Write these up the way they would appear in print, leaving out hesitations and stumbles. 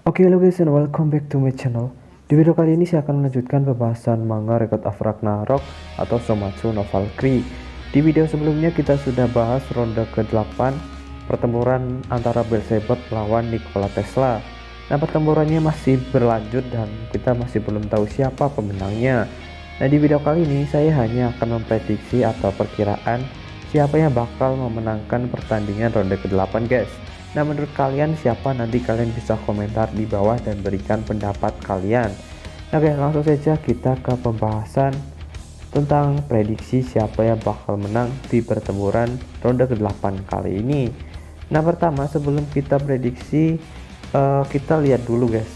Oke, hello guys and welcome back to my channel. Di video kali ini saya akan melanjutkan pembahasan manga Record of Ragnarok atau Somatsu no Valkyrie. Di video sebelumnya kita sudah bahas ronde ke-8 pertempuran antara Beelzebub lawan Nikola Tesla. Nah, pertempurannya masih berlanjut dan kita masih belum tahu siapa pemenangnya. Nah, di video kali ini saya hanya akan memprediksi atau perkiraan siapa yang bakal memenangkan pertandingan ronde ke-8 guys. Nah, menurut kalian siapa? Nanti kalian bisa komentar di bawah dan berikan pendapat kalian. Oke, langsung saja kita ke pembahasan tentang prediksi siapa yang bakal menang di pertempuran ronde ke-8 kali ini. Nah, pertama sebelum kita prediksi, kita lihat dulu guys.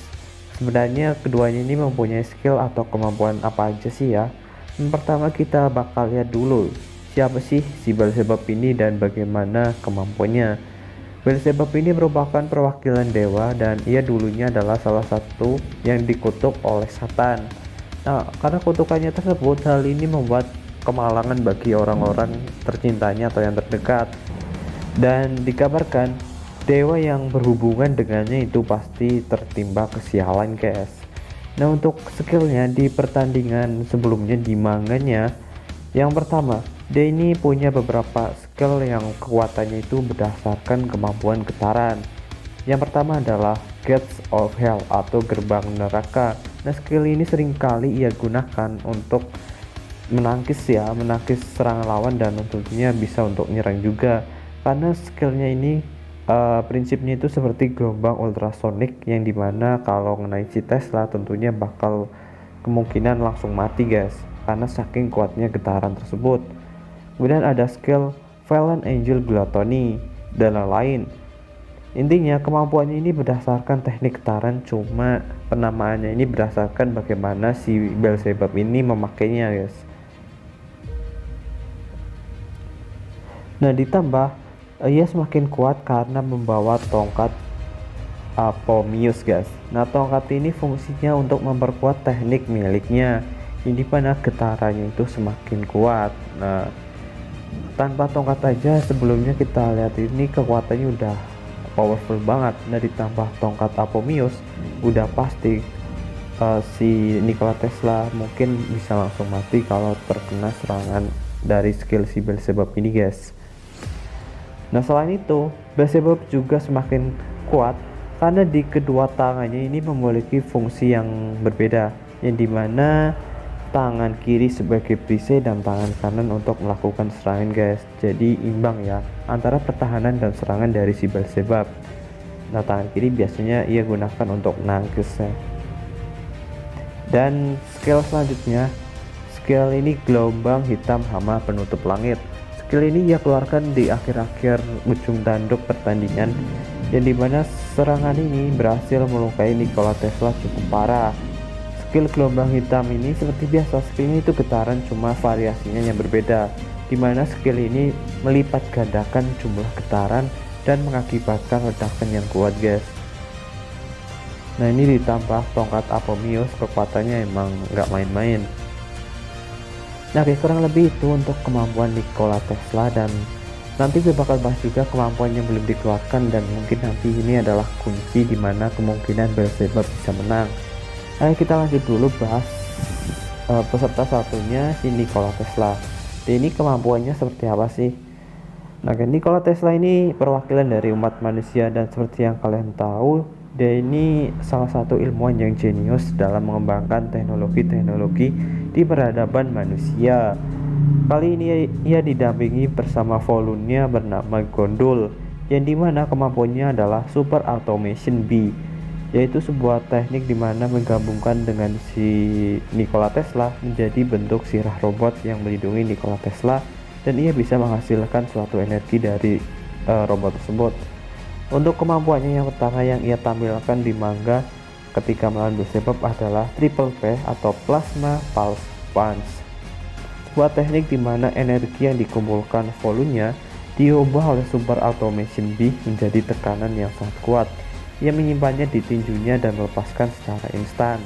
Sebenarnya keduanya ini mempunyai skill atau kemampuan apa aja sih ya. Yang pertama kita bakal lihat dulu siapa sih si Beelzebub ini dan bagaimana kemampuannya. Beelzebub ini merupakan perwakilan dewa dan ia dulunya adalah salah satu yang dikutuk oleh Satan. Nah, karena kutukannya tersebut, hal ini membuat kemalangan bagi orang-orang tercintanya atau yang terdekat. Dan dikabarkan, dewa yang berhubungan dengannya itu pasti tertimpa kesialan guys. Nah, untuk skillnya di pertandingan sebelumnya di manganya, yang pertama, dia ini punya beberapa skill yang kekuatannya itu berdasarkan kemampuan getaran. Yang pertama adalah Gates of Hell atau gerbang neraka. Nah, skill ini seringkali ia gunakan untuk menangkis serangan lawan dan tentunya bisa untuk nyerang juga. Karena skillnya ini prinsipnya itu seperti gelombang ultrasonik yang dimana kalau ngenai si Tesla tentunya bakal kemungkinan langsung mati guys, karena saking kuatnya getaran tersebut. Kemudian ada skill Fallen Angel Gluttony dan lain-lain. Intinya kemampuannya ini berdasarkan teknik getaran, cuma penamaannya ini berdasarkan bagaimana si Beelzebub ini memakainya guys. Nah, ditambah ia semakin kuat karena membawa tongkat Apomius guys. Nah, tongkat ini fungsinya untuk memperkuat teknik miliknya, ini mana getarannya itu semakin kuat. Nah, tanpa tongkat aja sebelumnya kita lihat ini kekuatannya udah powerful banget. Nah, ditambah tongkat Apomius udah pasti si Nikola Tesla mungkin bisa langsung mati kalau terkena serangan dari skill si Beelzebub ini guys. Nah, selain itu Beelzebub juga semakin kuat karena di kedua tangannya ini memiliki fungsi yang berbeda, yang dimana tangan kiri sebagai perisai dan tangan kanan untuk melakukan serangan guys. Jadi imbang ya antara pertahanan dan serangan dari si Beelzebub. Nah, tangan kiri biasanya ia gunakan untuk nangkis ya. Dan skill selanjutnya, skill ini gelombang hitam hama penutup langit. Skill ini ia keluarkan di akhir-akhir ujung tanduk pertandingan, yang dimana serangan ini berhasil melukai Nikola Tesla cukup parah. Skill gelombang hitam ini seperti biasa, skillnya itu getaran, cuma variasinya yang berbeda, dimana skill ini melipat gandakan jumlah getaran dan mengakibatkan ledakan yang kuat guys. Nah, ini ditambah tongkat Apomius, kekuatannya emang nggak main-main. Nah, kurang lebih itu untuk kemampuan Nikola Tesla, dan nanti gue bakal bahas juga kemampuan yang belum dikeluarkan dan mungkin nanti ini adalah kunci dimana kemungkinan Beelzebub bisa menang. Ayo kita lanjut dulu bahas peserta satunya, si Nikola Tesla. Ini kemampuannya seperti apa sih? Nah, Nikola Tesla ini perwakilan dari umat manusia dan seperti yang kalian tahu, dia ini salah satu ilmuwan yang jenius dalam mengembangkan teknologi-teknologi di peradaban manusia. Kali ini ia didampingi bersama volunnya bernama Gondol, yang dimana kemampuannya adalah Super Automation B, yaitu sebuah teknik dimana menggabungkan dengan si Nikola Tesla menjadi bentuk sirah robot yang melindungi Nikola Tesla, dan ia bisa menghasilkan suatu energi dari robot tersebut. Untuk kemampuannya yang pertama yang ia tampilkan di manga ketika melawan Beelzebub adalah Triple P atau Plasma Pulse Punch, sebuah teknik di mana energi yang dikumpulkan volumenya diubah oleh Super Automation B menjadi tekanan yang sangat kuat. Ia menyimpannya di tinjunya dan melepaskan secara instan.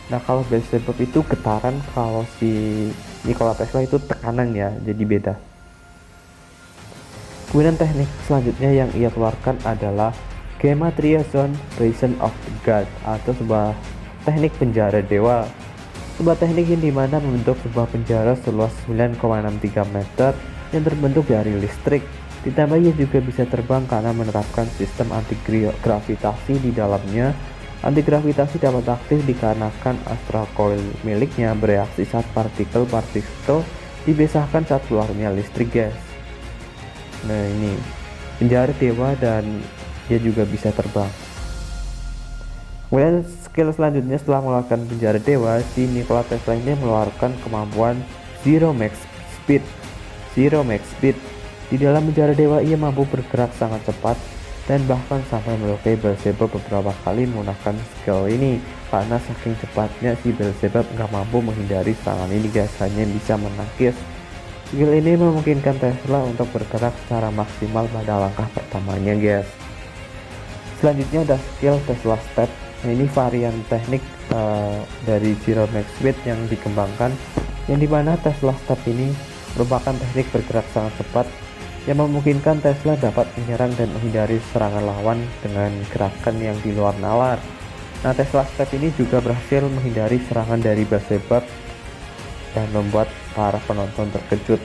Nah, kalau Beelzebub itu getaran, kalau si Nikola Tesla itu tekanan ya, jadi beda. Kemudian teknik selanjutnya yang ia keluarkan adalah Gematria Zone Prison of the God atau sebuah teknik penjara dewa. Sebuah teknik yang dimana membentuk sebuah penjara seluas 9,63 meter yang terbentuk dari listrik. Ditambah ia juga bisa terbang karena menerapkan sistem anti gravitasi di dalamnya. Anti gravitasi dapat aktif dikarenakan astral coil miliknya bereaksi saat partikel-partikel dipisahkan saat keluarnya listrik, guys. Nah, ini penjara dewa dan dia juga bisa terbang. Kemudian skill selanjutnya setelah mengeluarkan penjara dewa, si Nikola Tesla ini mengeluarkan kemampuan Zero Max Speed. Di dalam penjara dewa ia mampu bergerak sangat cepat dan bahkan sampai melukai Beelzebub beberapa kali menggunakan skill ini. Karena saking cepatnya si Beelzebub nggak mampu menghindari serangan ini, guys, hanya bisa menangkis. Skill ini memungkinkan Tesla untuk bergerak secara maksimal pada langkah pertamanya, guys. Selanjutnya ada skill Tesla Step. Nah, ini varian teknik dari Zero Max Speed yang dikembangkan, yang dimana Tesla Step ini merupakan teknik bergerak sangat cepat yang memungkinkan Tesla dapat menyerang dan menghindari serangan lawan dengan gerakan yang di luar nalar. Nah, Tesla Step ini juga berhasil menghindari serangan dari Beelzebub dan membuat para penonton terkejut.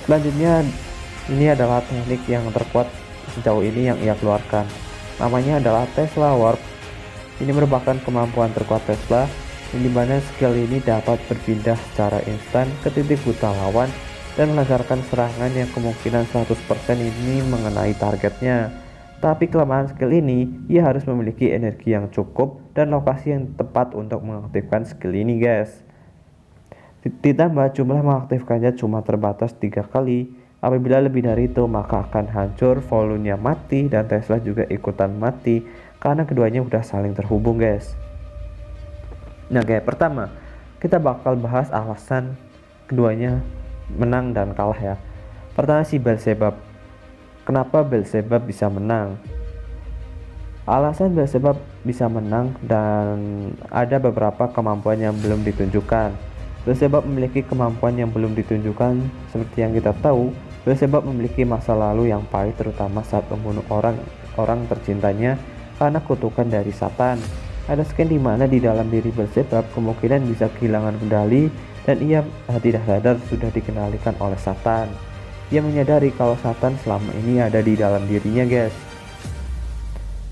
Selanjutnya ini adalah teknik yang terkuat sejauh ini yang ia keluarkan. Namanya adalah Tesla Warp. Ini merupakan kemampuan terkuat Tesla, yang dimana skill ini dapat berpindah secara instan ke titik buta lawan dan melancarkan serangan yang kemungkinan 100% ini mengenai targetnya. Tapi kelemahan skill ini, ia harus memiliki energi yang cukup dan lokasi yang tepat untuk mengaktifkan skill ini, guys. Ditambah jumlah mengaktifkannya cuma terbatas 3 kali. Apabila lebih dari itu maka akan hancur, volumenya mati, dan Tesla juga ikutan mati karena keduanya udah saling terhubung, guys. Nah, kayak pertama kita bakal bahas alasan keduanya menang dan kalah ya. Pertama si Beelzebub. Kenapa Beelzebub bisa menang? Alasan Beelzebub bisa menang dan ada beberapa kemampuan yang belum ditunjukkan. Beelzebub memiliki kemampuan yang belum ditunjukkan. Seperti yang kita tahu, Beelzebub memiliki masa lalu yang pahit, terutama saat membunuh orang tercintanya karena kutukan dari Satan. Ada scan di mana di dalam diri Beelzebub kemungkinan bisa kehilangan kendali dan ia tidak sadar sudah dikendalikan oleh Satan. Ia menyadari kalau Satan selama ini ada di dalam dirinya, guys.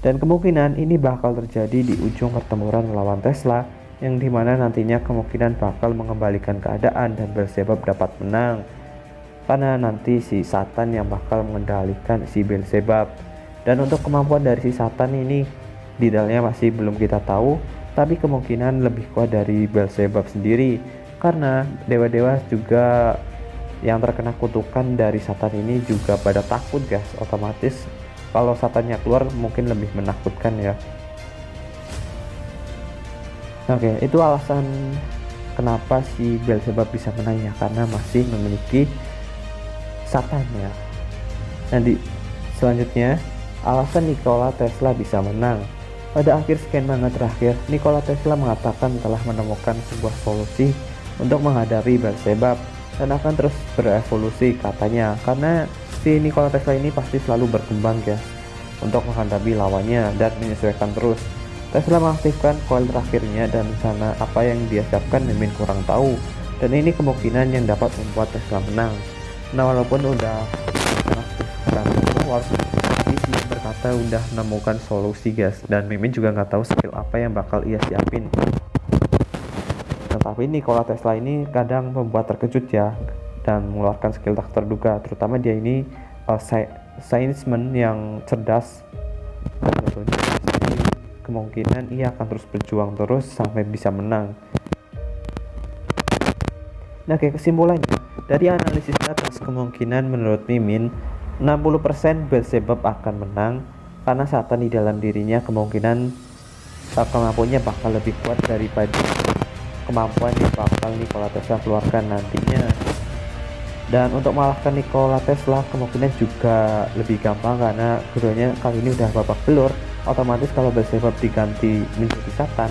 Dan kemungkinan ini bakal terjadi di ujung pertempuran melawan Tesla, yang dimana nantinya kemungkinan bakal mengembalikan keadaan dan Beelzebub dapat menang. Karena nanti si Satan yang bakal mengendalikan si Beelzebub. Dan untuk kemampuan dari si Satan ini detailnya masih belum kita tahu, tapi kemungkinan lebih kuat dari Beelzebub sendiri. Karena dewa-dewa juga yang terkena kutukan dari Satan ini juga pada takut, guys. Otomatis kalau Satannya keluar mungkin lebih menakutkan ya. Oke, itu alasan kenapa si Beelzebub bisa menang ya, karena masih memiliki Satan ya. Nanti selanjutnya alasan Nikola Tesla bisa menang. Pada akhir scan manga terakhir, Nikola Tesla mengatakan telah menemukan sebuah solusi untuk menghadapi Beelzebub dan akan terus berevolusi katanya, karena si Nikola Tesla ini pasti selalu berkembang, guys, untuk menghadapi lawannya dan menyesuaikan terus. Tesla mengaktifkan koil terakhirnya dan rencana apa yang dia siapkan Mimin kurang tahu, dan ini kemungkinan yang dapat membuat Tesla menang. Nah, walaupun udah mengaktifkan tapi dia berkata udah menemukan solusi, guys, dan Mimin juga nggak tahu skill apa yang bakal ia siapin. Tetapi Nikola Tesla ini kadang membuat terkejut ya, dan mengeluarkan skill tak terduga, terutama dia ini sainsman yang cerdas, dan tentunya kemungkinan ia akan terus berjuang terus sampai bisa menang. Nah, kayak kesimpulannya dari analisis atas kemungkinan menurut Mimin 60% Beelzebub akan menang karena Satan di dalam dirinya kemungkinan kemampuannya bakal lebih kuat daripada kemampuan yang bakal Nikola Tesla keluarkan nantinya. Dan untuk mengalahkan Nikola Tesla kemungkinan juga lebih gampang karena keduanya kali ini udah babak belur. Otomatis kalau Beelzebub diganti menjadi Satan,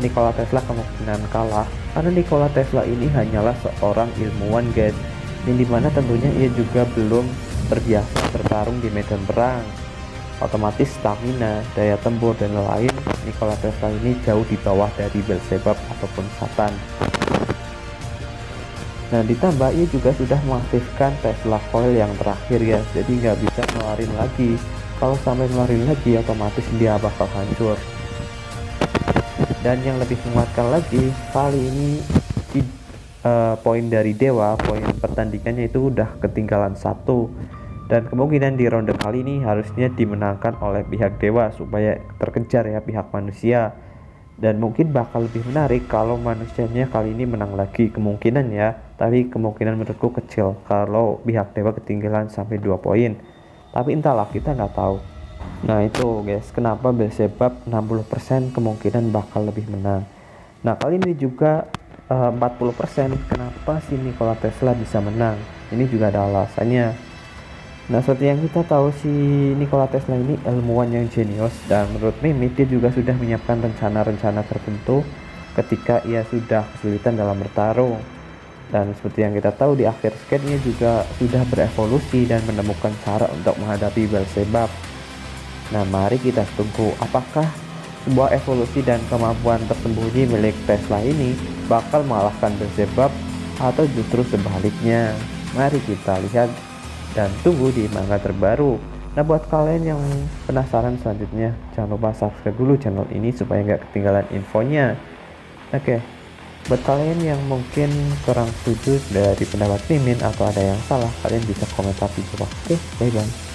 Nikola Tesla kemungkinan kalah karena Nikola Tesla ini hanyalah seorang ilmuwan, guys, yang dimana tentunya ia juga belum terbiasa bertarung di medan perang. otomatis stamina, daya tempur, dan lain Nikola Tesla ini jauh di bawah dari Beelzebub ataupun Satan. Nah, ditambah ia juga sudah mengaktifkan Tesla Coil yang terakhir ya, jadi nggak bisa ngeluarin lagi. Kalau sampai ngeluarin lagi, otomatis dia bakal hancur. Dan yang lebih menguatkan lagi, kali ini poin dari Dewa, poin pertandingannya itu udah ketinggalan 1, dan kemungkinan di ronde kali ini harusnya dimenangkan oleh pihak Dewa supaya terkejar ya pihak manusia. Dan mungkin bakal lebih menarik kalau manusianya kali ini menang lagi, kemungkinan ya, tapi kemungkinan menurutku kecil kalau pihak Dewa ketinggalan sampai 2 poin. Tapi entahlah, kita nggak tahu. Nah itu guys, kenapa Beelzebub 60% kemungkinan bakal lebih menang. Nah kali ini juga 40% kenapa si Nikola Tesla bisa menang. Ini juga ada alasannya. Nah seperti yang kita tahu, si Nikola Tesla ini ilmuwan yang jenius, dan menurut Mimi dia juga sudah menyiapkan rencana-rencana tertentu ketika ia sudah kesulitan dalam bertarung. Dan seperti yang kita tahu, di akhir skate-nya juga sudah berevolusi dan menemukan cara untuk menghadapi Beelzebub. Nah mari kita tunggu apakah sebuah evolusi dan kemampuan tersembunyi milik Tesla ini bakal mengalahkan Beelzebub atau justru sebaliknya. Mari kita lihat dan tunggu di manga terbaru. Nah buat kalian yang penasaran selanjutnya, jangan lupa subscribe dulu channel ini supaya nggak ketinggalan infonya. Oke, buat kalian yang mungkin kurang setuju dari pendapat Mimin atau ada yang salah, kalian bisa komentar di bawah. Oke, bye bye.